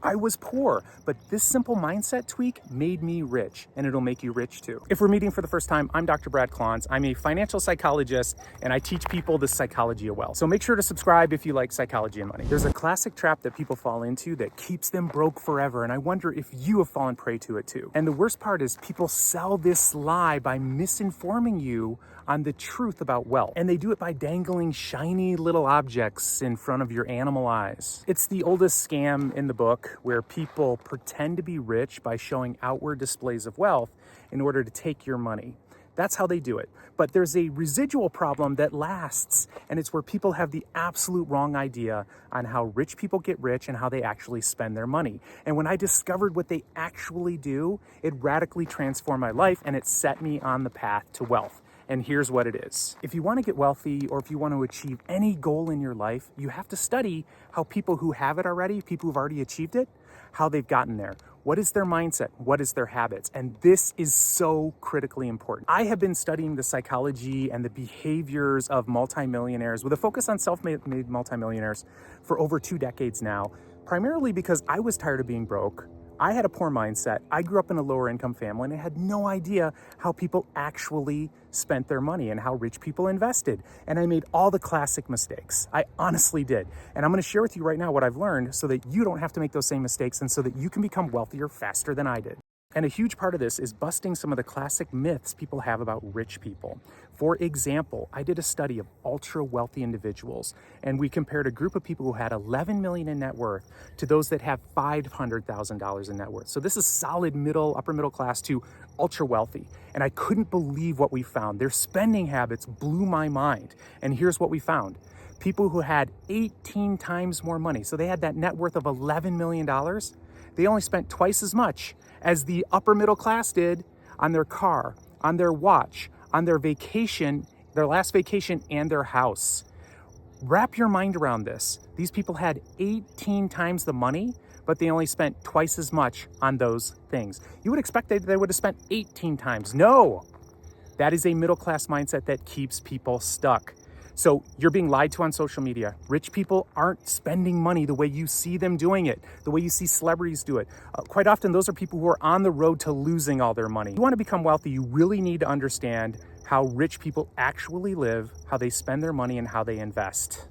I was poor, but this simple mindset tweak made me rich, and it'll make you rich too. If we're meeting for the first time, I'm Dr. Brad Klontz. I'm a financial psychologist, and I teach people the psychology of wealth. So make sure to subscribe if you like psychology and money. There's a classic trap that people fall into that keeps them broke forever, and I wonder if you have fallen prey to it too. And the worst part is people sell this lie by misinforming you on the truth about wealth. And they do it by dangling shiny little objects in front of your animal eyes. It's the oldest scam in the book, where people pretend to be rich by showing outward displays of wealth in order to take your money. That's how they do it. But there's a residual problem that lasts, and it's where people have the absolute wrong idea on how rich people get rich and how they actually spend their money. And when I discovered what they actually do, it radically transformed my life, and it set me on the path to wealth. And here's what it is. If you want to get wealthy, or if you want to achieve any goal in your life, you have to study how people who have it already, people who've already achieved it, how they've gotten there. What is their mindset? What is their habits? And this is so critically important. I have been studying the psychology and the behaviors of multimillionaires with a focus on self-made multimillionaires for over 2 decades now, primarily because I was tired of being broke. I had a poor mindset. I grew up in a lower income family, and I had no idea how people actually spent their money and how rich people invested. And I made all the classic mistakes. I honestly did. And I'm going to share with you right now what I've learned so that you don't have to make those same mistakes, and so that you can become wealthier faster than I did. And a huge part of this is busting some of the classic myths people have about rich people. For example, I did a study of ultra wealthy individuals, and we compared a group of people who had 11 million in net worth to those that have $500,000 in net worth. So this is solid upper middle class to ultra wealthy. And I couldn't believe what we found. Their spending habits blew my mind. And here's what we found. People who had 18 times more money, so they had that net worth of $11 million, they only spent twice as much as the upper middle class did on their car, on their watch, on their vacation, their last vacation, and their house. Wrap your mind around this. These people had 18 times the money, but they only spent twice as much on those things. You would expect that they would have spent 18 times. No, that is a middle class mindset that keeps people stuck. So you're being lied to on social media. Rich people aren't spending money the way you see them doing it, the way you see celebrities do it. Quite often, those are people who are on the road to losing all their money. If you want to become wealthy, you really need to understand how rich people actually live, how they spend their money, and how they invest.